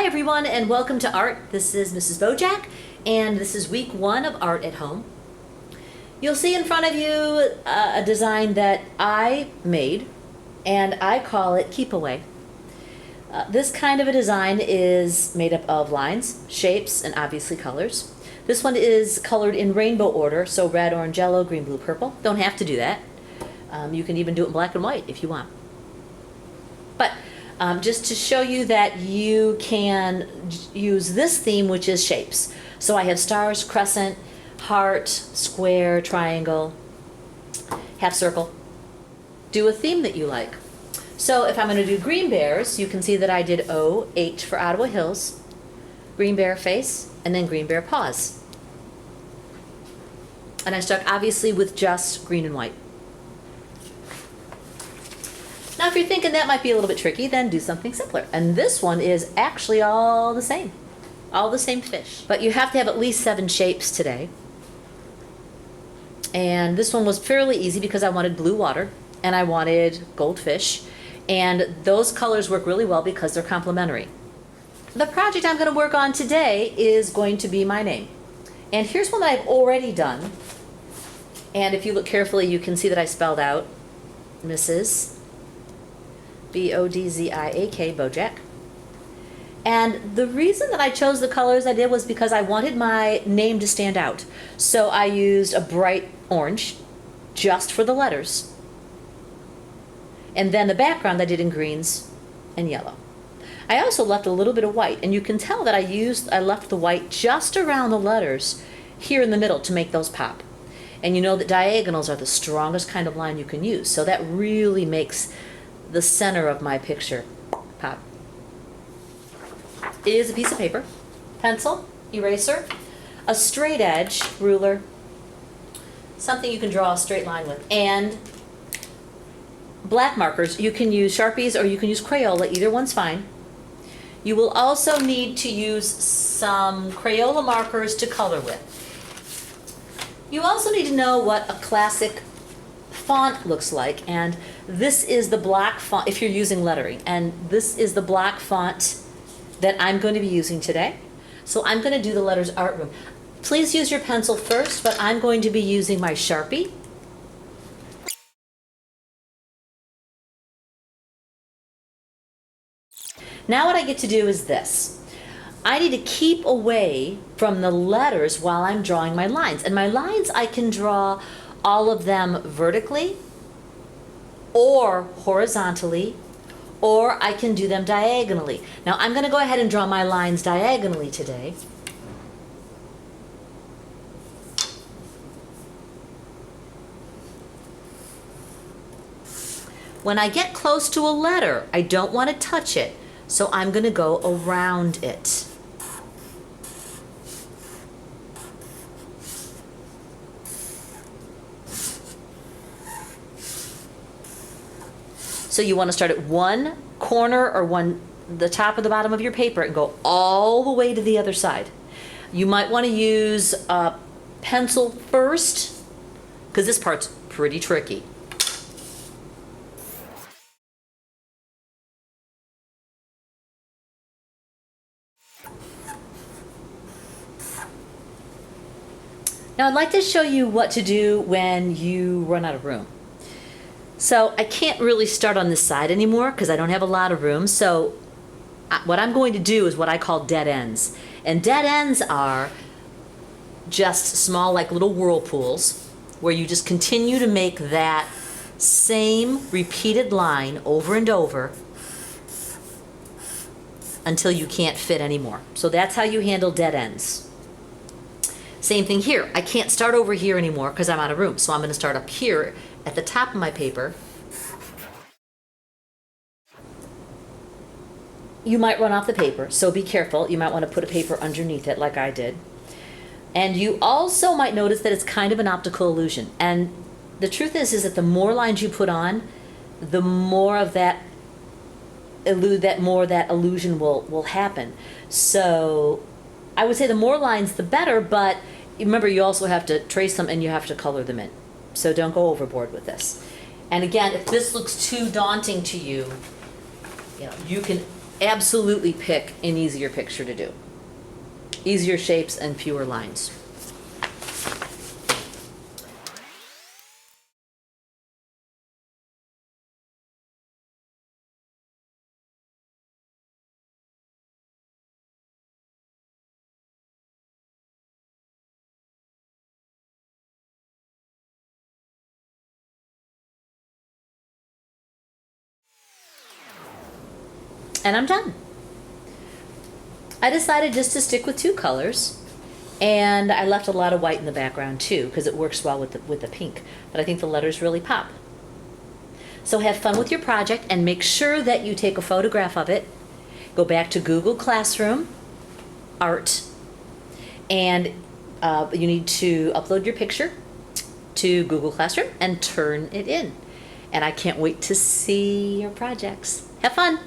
Hi everyone and welcome to Art. This is Mrs. Bojack and this is week 1 of Art at Home. You'll see in front of you a design that I made and I call it Keep Away. This kind of a design is made up of lines, shapes, and obviously colors. This one is colored in rainbow order, so red, orange, yellow, green, blue, purple. Don't have to do that. You can even do it in black and white if you want. But just to show you that you can use this theme, which is shapes. So I have stars, crescent, heart, square, triangle, half circle. Do a theme that you like. So if I'm going to do green bears, you can see that I did OH for Ottawa Hills, green bear face, and then green bear paws. And I stuck obviously with just green and white. Now if you're thinking that might be a little bit tricky, then do something simpler. And this one is actually all the same fish. But you have to have at least 7 shapes today. And this one was fairly easy because I wanted blue water and I wanted goldfish. And those colors work really well because they're complementary. The project I'm going to work on today is going to be my name. And here's one that I've already done. And if you look carefully, you can see that I spelled out Mrs. B-O-D-Z-I-A-K, Bojack. And the reason that I chose the colors I did was because I wanted my name to stand out. So I used a bright orange just for the letters. And then the background I did in greens and yellow. I also left a little bit of white, and you can tell that I left the white just around the letters here in the middle to make those pop. And you know that diagonals are the strongest kind of line you can use, so that really makes the center of my picture pop. It is a piece of paper, pencil, eraser, a straight edge ruler, something you can draw a straight line with, and black markers. You can use Sharpies or you can use Crayola, either one's fine. You will also need to use some Crayola markers to color with. You also need to know what a classic font looks like, and this is the black font if you're using lettering, and this is the black font that I'm going to be using today. So I'm going to do the letters Art Room. Please use your pencil first, but I'm going to be using my Sharpie. Now what I get to do is this. I need to keep away from the letters while I'm drawing my lines. And my lines, I can draw all of them vertically or horizontally, or I can do them diagonally. Now I'm going to go ahead and draw my lines diagonally today. When I get close to a letter, I don't want to touch it, so I'm going to go around it. So you want to start at one corner or the top or the bottom of your paper and go all the way to the other side. You might want to use a pencil first because this part's pretty tricky. Now I'd like to show you what to do when you run out of room. So I can't really start on this side anymore because I don't have a lot of room. So what I'm going to do is what I call dead ends. And dead ends are just small, like little whirlpools, where you just continue to make that same repeated line over and over until you can't fit anymore. So that's how you handle dead ends. Same thing here. I can't start over here anymore because I'm out of room. So I'm going to start up here at the top of my paper. You might run off the paper, so be careful. You might want to put a paper underneath it like I did. And you also might notice that it's kind of an optical illusion. And the truth is that the more lines you put on, the more of that illusion will happen. So I would say the more lines, the better, but remember you also have to trace them and you have to color them in. So don't go overboard with this. And again, if this looks too daunting to you, you can absolutely pick an easier picture to do. Easier shapes and fewer lines. And I'm done. I decided just to stick with 2 colors, and I left a lot of white in the background too because it works well with the pink, but I think the letters really pop. So have fun with your project and make sure that you take a photograph of it. Go back to Google Classroom, Art, and you need to upload your picture to Google Classroom and turn it in. And I can't wait to see your projects. Have fun.